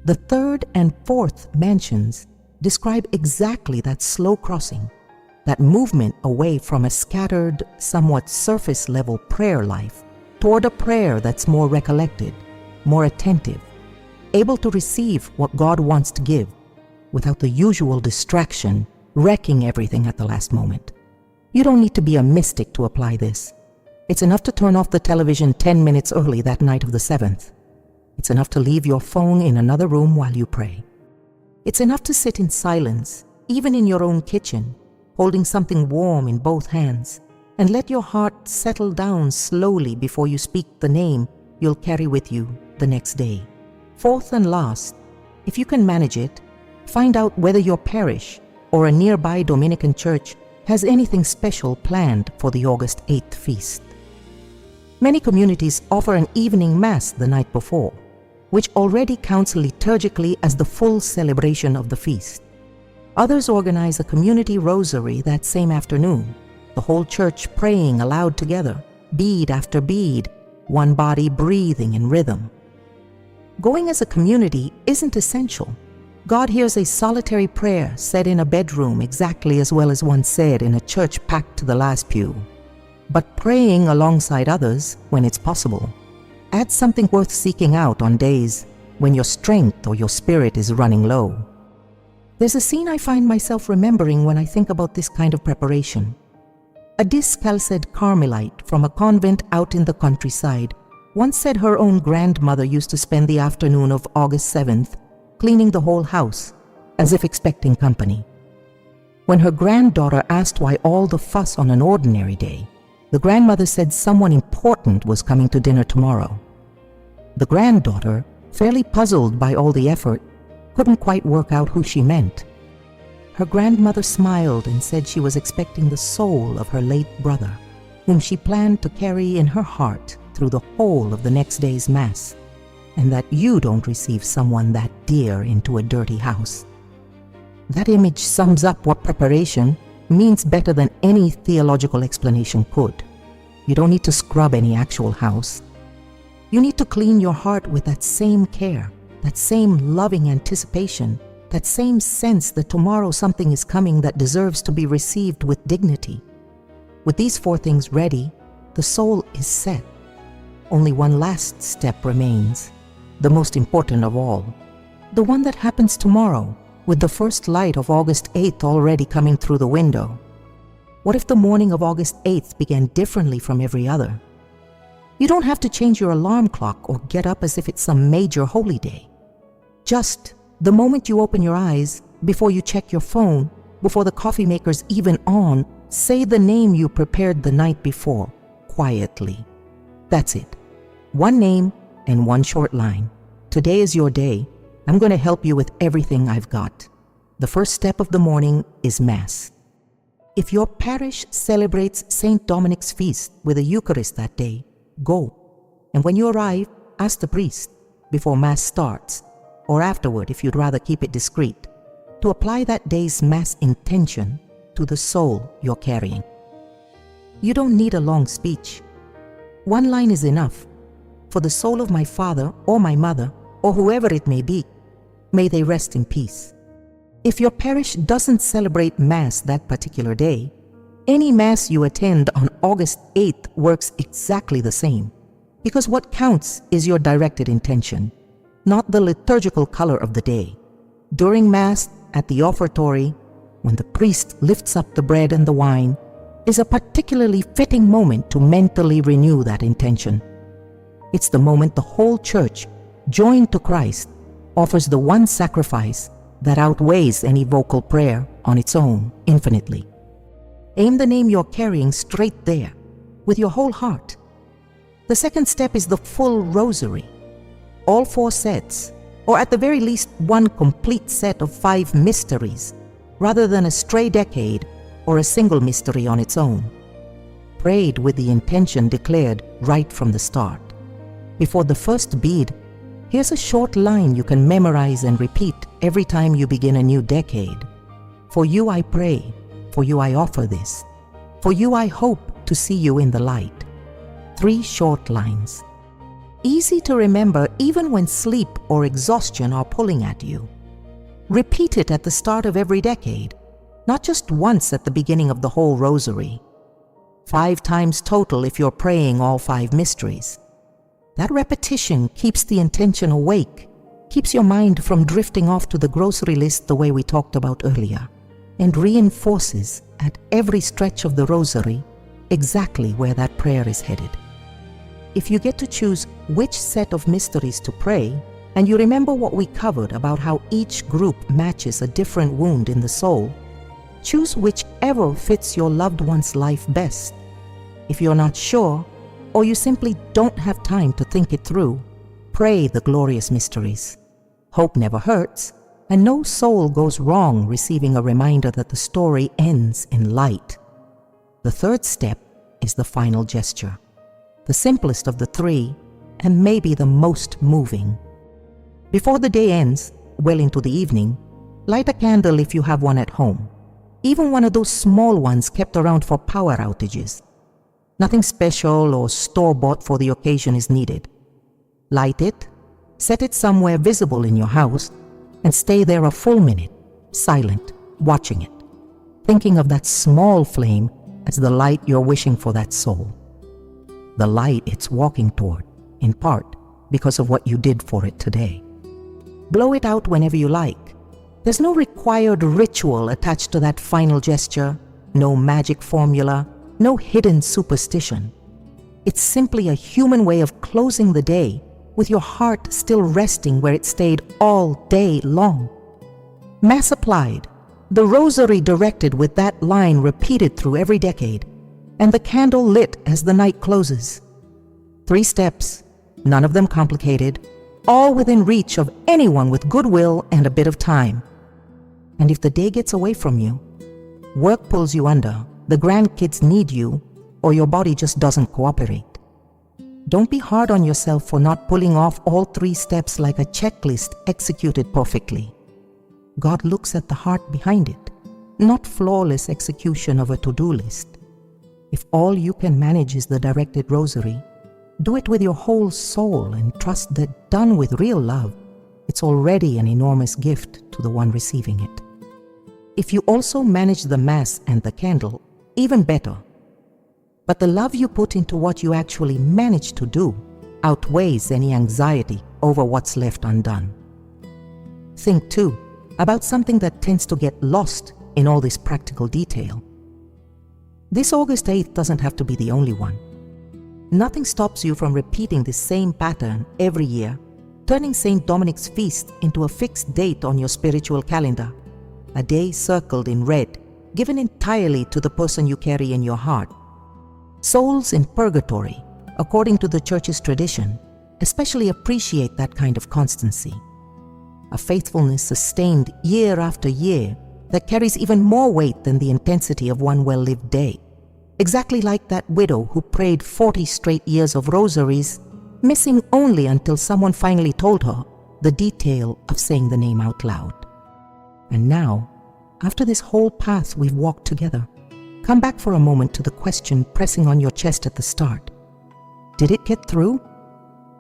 The 3rd and 4th mansions describe exactly that slow crossing, that movement away from a scattered, somewhat surface-level prayer life toward a prayer that's more recollected, more attentive, able to receive what God wants to give without the usual distraction wrecking everything at the last moment. You don't need to be a mystic to apply this. It's enough to turn off the television 10 minutes early that night of the 7th. It's enough to leave your phone in another room while you pray. It's enough to sit in silence, even in your own kitchen, holding something warm in both hands, and let your heart settle down slowly before you speak the name you'll carry with you the next day. Fourth and last, if you can manage it, find out whether your parish or a nearby Dominican church has anything special planned for the August 8th feast. Many communities offer an evening Mass the night before, which already counts liturgically as the full celebration of the feast. Others organize a community rosary that same afternoon, the whole church praying aloud together, bead after bead, one body breathing in rhythm. Going as a community isn't essential. God hears a solitary prayer said in a bedroom exactly as well as one said in a church packed to the last pew. But praying alongside others, when it's possible, adds something worth seeking out on days when your strength or your spirit is running low. There's a scene I find myself remembering when I think about this kind of preparation. A discalced Carmelite from a convent out in the countryside once said her own grandmother used to spend the afternoon of August 7th cleaning the whole house, as if expecting company. When her granddaughter asked why all the fuss on an ordinary day, the grandmother said someone important was coming to dinner tomorrow. The granddaughter, fairly puzzled by all the effort, couldn't quite work out who she meant. Her grandmother smiled and said she was expecting the soul of her late brother, whom she planned to carry in her heart through the whole of the next day's Mass, and that you don't receive someone that dear into a dirty house. That image sums up what preparation means better than any theological explanation could. You don't need to scrub any actual house. You need to clean your heart with that same care, that same loving anticipation, that same sense that tomorrow something is coming that deserves to be received with dignity. With these 4 things ready, the soul is set. Only one last step remains, the most important of all, the one that happens tomorrow, with the first light of August 8th already coming through the window. What if the morning of August 8th began differently from every other? You don't have to change your alarm clock or get up as if it's some major holy day. Just the moment you open your eyes, before you check your phone, before the coffee maker's even on, say the name you prepared the night before, quietly. That's it. One name and one short line. Today is your day. I'm going to help you with everything I've got. The first step of the morning is Mass. If your parish celebrates Saint Dominic's feast with a Eucharist that day, go. And when you arrive, ask the priest, before Mass starts, or afterward if you'd rather keep it discreet, to apply that day's Mass intention to the soul you're carrying. You don't need a long speech. One line is enough. For the soul of my father or my mother, or whoever it may be, may they rest in peace. If your parish doesn't celebrate Mass that particular day, any Mass you attend on August 8th works exactly the same, because what counts is your directed intention, not the liturgical color of the day. During Mass at the offertory, when the priest lifts up the bread and the wine, is a particularly fitting moment to mentally renew that intention. It's the moment the whole church, joined to Christ, offers the one sacrifice that outweighs any vocal prayer on its own infinitely. Aim the name you're carrying straight there, with your whole heart. The second step is the full Rosary. All 4 sets, or at the very least one complete set of 5 mysteries, rather than a stray decade or a single mystery on its own. Prayed with the intention declared right from the start. Before the first bead, here's a short line you can memorize and repeat every time you begin a new decade. For you I pray, for you I offer this, for you I hope to see you in the light. 3 short lines. Easy to remember even when sleep or exhaustion are pulling at you. Repeat it at the start of every decade, not just once at the beginning of the whole Rosary. 5 times total if you're praying all 5 mysteries. That repetition keeps the intention awake, keeps your mind from drifting off to the grocery list the way we talked about earlier, and reinforces at every stretch of the Rosary exactly where that prayer is headed. If you get to choose which set of mysteries to pray, and you remember what we covered about how each group matches a different wound in the soul, choose whichever fits your loved one's life best. If you're not sure, or you simply don't have time to think it through, pray the glorious mysteries. Hope never hurts, and no soul goes wrong receiving a reminder that the story ends in light. The third step is the final gesture, the simplest of the 3, and maybe the most moving. Before the day ends, well into the evening, light a candle if you have one at home, even one of those small ones kept around for power outages. Nothing special or store-bought for the occasion is needed. Light it, set it somewhere visible in your house, and stay there a full minute, silent, watching it, thinking of that small flame as the light you're wishing for that soul. The light it's walking toward, in part because of what you did for it today. Blow it out whenever you like. There's no required ritual attached to that final gesture, no magic formula, no hidden superstition. It's simply a human way of closing the day with your heart still resting where it stayed all day long. Mass applied, the rosary directed with that line repeated through every decade, and the candle lit as the night closes. 3 steps, none of them complicated, all within reach of anyone with goodwill and a bit of time. And if the day gets away from you, work pulls you under, the grandkids need you, or your body just doesn't cooperate, don't be hard on yourself for not pulling off all 3 steps like a checklist executed perfectly. God looks at the heart behind it, not flawless execution of a to-do list. If all you can manage is the directed rosary, do it with your whole soul and trust that done with real love, it's already an enormous gift to the one receiving it. If you also manage the Mass and the candle, even better. But the love you put into what you actually manage to do outweighs any anxiety over what's left undone. Think, too, about something that tends to get lost in all this practical detail. This August 8th doesn't have to be the only one. Nothing stops you from repeating this same pattern every year, turning Saint Dominic's feast into a fixed date on your spiritual calendar, a day circled in red, given entirely to the person you carry in your heart. Souls in Purgatory, according to the Church's tradition, especially appreciate that kind of constancy. A faithfulness sustained year after year that carries even more weight than the intensity of one well-lived day. Exactly like that widow who prayed 40 straight years of rosaries, missing only until someone finally told her the detail of saying the name out loud. And now, after this whole path we've walked together, come back for a moment to the question pressing on your chest at the start. Did it get through?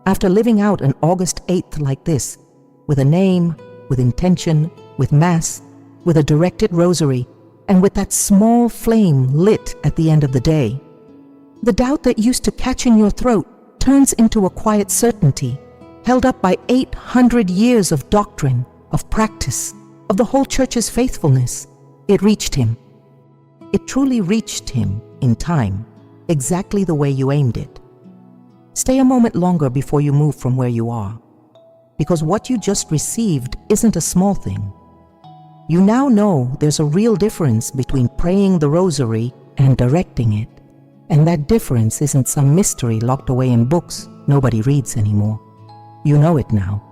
After living out an August 8th like this, with a name, with intention, with Mass, with a directed rosary, and with that small flame lit at the end of the day, the doubt that used to catch in your throat turns into a quiet certainty, held up by 800 years of doctrine, of practice, of the whole Church's faithfulness. It reached him. It truly reached him in time, exactly the way you aimed it. Stay a moment longer before you move from where you are, because what you just received isn't a small thing. You now know there's a real difference between praying the rosary and directing it, and that difference isn't some mystery locked away in books nobody reads anymore. You know it now.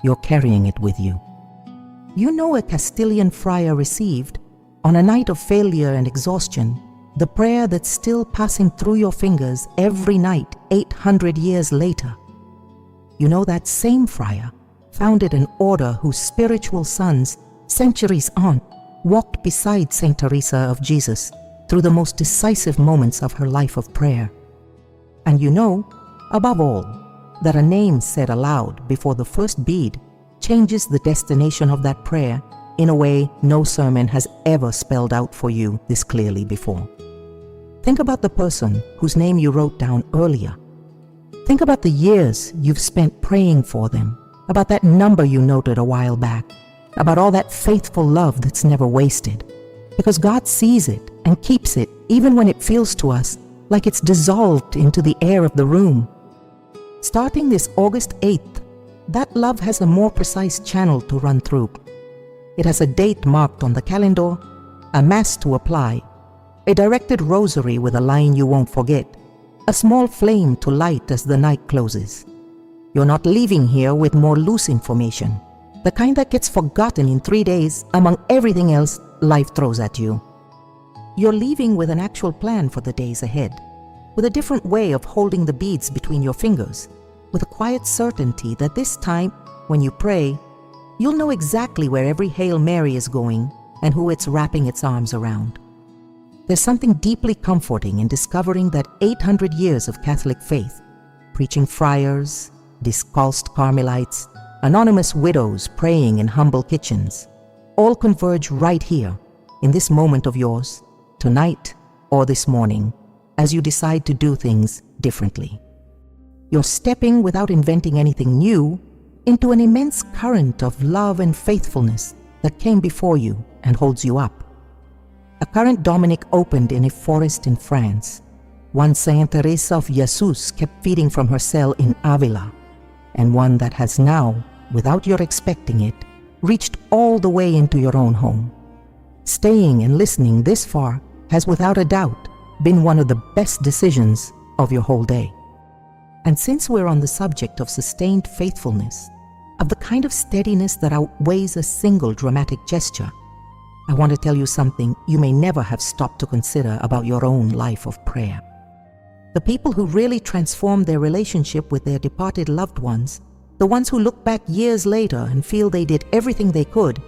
You're carrying it with you. You know a Castilian friar received, on a night of failure and exhaustion, the prayer that's still passing through your fingers every night 800 years later. You know that same friar founded an order whose spiritual sons, centuries on, walked beside Saint Teresa of Jesus through the most decisive moments of her life of prayer. And you know, above all, that a name said aloud before the first bead changes the destination of that prayer in a way no sermon has ever spelled out for you this clearly before. Think about the person whose name you wrote down earlier. Think about the years you've spent praying for them, about that number you noted a while back, about all that faithful love that's never wasted. Because God sees it and keeps it even when it feels to us like it's dissolved into the air of the room. Starting this August 8th, that love has a more precise channel to run through. It has a date marked on the calendar, a Mass to apply, a directed rosary with a line you won't forget, a small flame to light as the night closes. You're not leaving here with more loose information, the kind that gets forgotten in 3 days among everything else life throws at you. You're leaving with an actual plan for the days ahead, with a different way of holding the beads between your fingers, with a quiet certainty that this time, when you pray, you'll know exactly where every Hail Mary is going and who it's wrapping its arms around. There's something deeply comforting in discovering that 800 years of Catholic faith, preaching friars, discalced Carmelites, anonymous widows praying in humble kitchens, all converge right here, in this moment of yours, tonight or this morning, as you decide to do things differently. You're stepping, without inventing anything new, into an immense current of love and faithfulness that came before you and holds you up. A current Dominic opened in a forest in France, one Saint Teresa of Jesus kept feeding from her cell in Avila, and one that has now, without your expecting it, reached all the way into your own home. Staying and listening this far has without a doubt been one of the best decisions of your whole day. And since we're on the subject of sustained faithfulness, of the kind of steadiness that outweighs a single dramatic gesture, I want to tell you something you may never have stopped to consider about your own life of prayer. The people who really transform their relationship with their departed loved ones, the ones who look back years later and feel they did everything they could,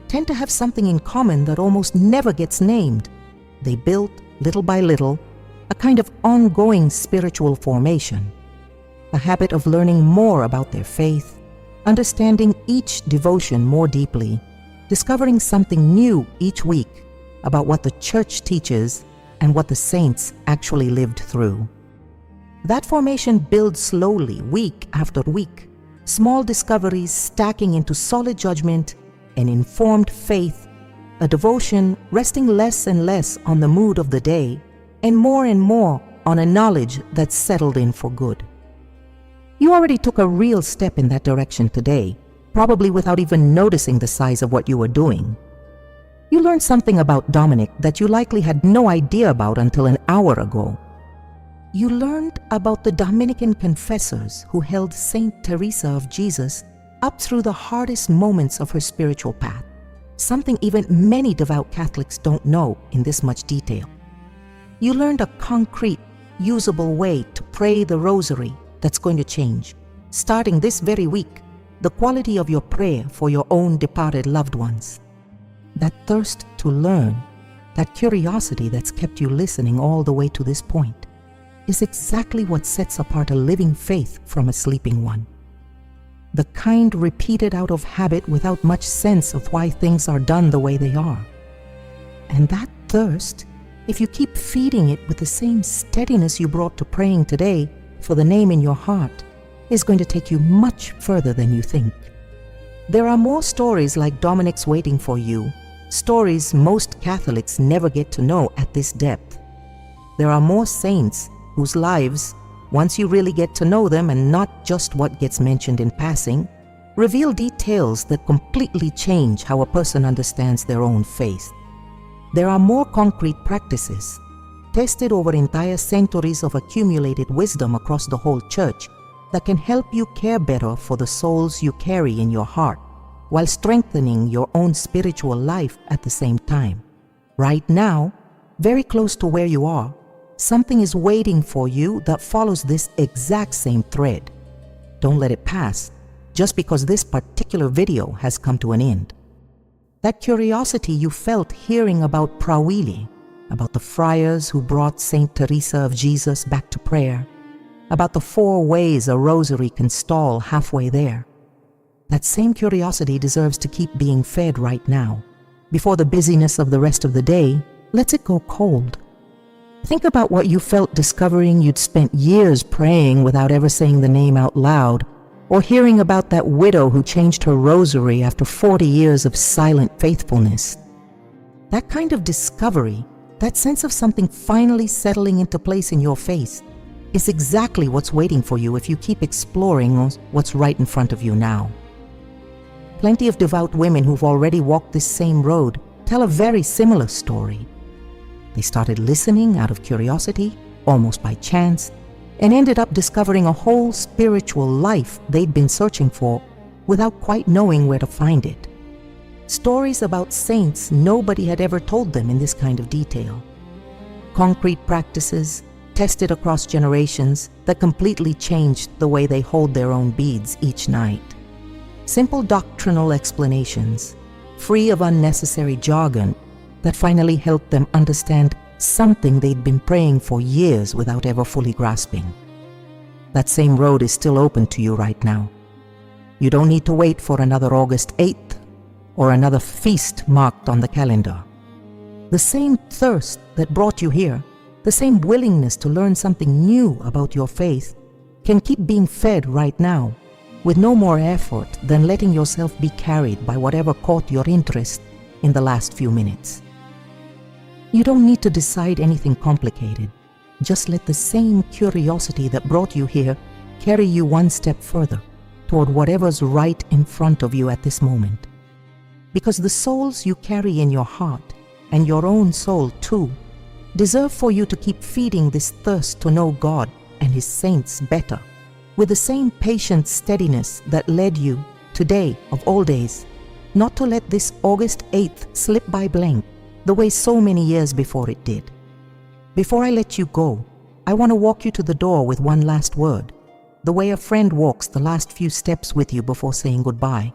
tend to have something in common that almost never gets named. They built, little by little, a kind of ongoing spiritual formation, a habit of learning more about their faith, understanding each devotion more deeply, discovering something new each week about what the Church teaches and what the saints actually lived through. That formation builds slowly, week after week, small discoveries stacking into solid judgment, an informed faith, a devotion resting less and less on the mood of the day, and more on a knowledge that's settled in for good. You already took a real step in that direction today, probably without even noticing the size of what you were doing. You learned something about Dominic that you likely had no idea about until an hour ago. You learned about the Dominican confessors who held Saint Teresa of Jesus up through the hardest moments of her spiritual path, something even many devout Catholics don't know in this much detail. You learned a concrete, usable way to pray the Rosary that's going to change, starting this very week, the quality of your prayer for your own departed loved ones. That thirst to learn, that curiosity that's kept you listening all the way to this point, is exactly what sets apart a living faith from a sleeping one. The kind repeated out of habit without much sense of why things are done the way they are. And that thirst, if you keep feeding it with the same steadiness you brought to praying today for the name in your heart, is going to take you much further than you think. There are more stories like Dominic's waiting for you, stories most Catholics never get to know at this depth. There are more saints whose lives, once you really get to know them and not just what gets mentioned in passing, reveal details that completely change how a person understands their own faith. There are more concrete practices, tested over entire centuries of accumulated wisdom across the whole Church, that can help you care better for the souls you carry in your heart, while strengthening your own spiritual life at the same time. Right now, very close to where you are, something is waiting for you that follows this exact same thread. Don't let it pass, just because this particular video has come to an end. That curiosity you felt hearing about Prouille, about the friars who brought Saint Teresa of Jesus back to prayer, about the 4 ways a rosary can stall halfway there. That same curiosity deserves to keep being fed right now. Before the busyness of the rest of the day lets it go cold. Think about what you felt discovering you'd spent years praying without ever saying the name out loud, or hearing about that widow who changed her rosary after 40 years of silent faithfulness. That kind of discovery, that sense of something finally settling into place in your faith, is exactly what's waiting for you if you keep exploring what's right in front of you now. Plenty of devout women who've already walked this same road tell a very similar story. They started listening out of curiosity, almost by chance, and ended up discovering a whole spiritual life they'd been searching for without quite knowing where to find it. Stories about saints nobody had ever told them in this kind of detail. Concrete practices, tested across generations, that completely changed the way they hold their own beads each night. Simple doctrinal explanations, free of unnecessary jargon, that finally helped them understand something they'd been praying for years without ever fully grasping. That same road is still open to you right now. You don't need to wait for another August 8th or another feast marked on the calendar. The same thirst that brought you here, the same willingness to learn something new about your faith, can keep being fed right now, with no more effort than letting yourself be carried by whatever caught your interest in the last few minutes. You don't need to decide anything complicated. Just let the same curiosity that brought you here carry you one step further toward whatever's right in front of you at this moment. Because the souls you carry in your heart and your own soul too, deserve for you to keep feeding this thirst to know God and His saints better, with the same patient steadiness that led you, today of all days, not to let this August 8th slip by blank the way so many years before it did. Before I let you go, I want to walk you to the door with one last word, the way a friend walks the last few steps with you before saying goodbye.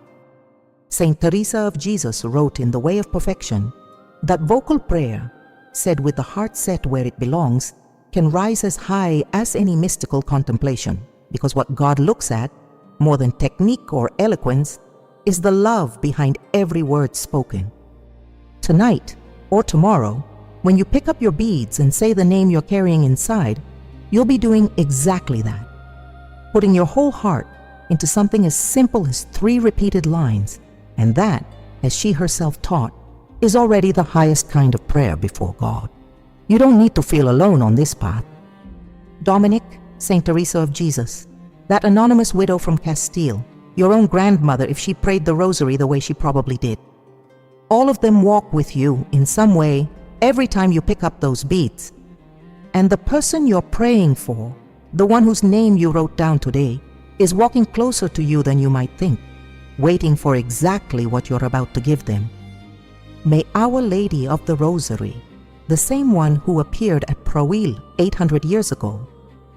Saint Teresa of Jesus wrote in The Way of Perfection that vocal prayer, said with the heart set where it belongs, can rise as high as any mystical contemplation, because what God looks at, more than technique or eloquence, is the love behind every word spoken. Tonight, or tomorrow, when you pick up your beads and say the name you're carrying inside, you'll be doing exactly that, putting your whole heart into something as simple as 3 repeated lines, and that, as she herself taught, is already the highest kind of prayer before God. You don't need to feel alone on this path. Dominic, Saint Teresa of Jesus, that anonymous widow from Castile, your own grandmother if she prayed the Rosary the way she probably did. All of them walk with you in some way every time you pick up those beads. And the person you're praying for, the one whose name you wrote down today, is walking closer to you than you might think, waiting for exactly what you're about to give them. May Our Lady of the Rosary, the same one who appeared at Prouille 800 years ago,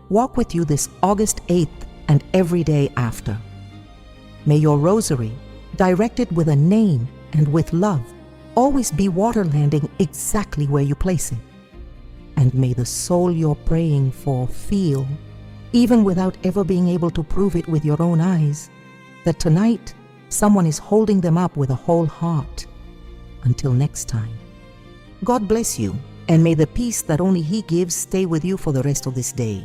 walk with you this August 8th and every day after. May your rosary, directed with a name and with love, always be water landing exactly where you place it. And may the soul you're praying for feel, even without ever being able to prove it with your own eyes, that tonight someone is holding them up with a whole heart. Until next time, God bless you, and may the peace that only He gives stay with you for the rest of this day.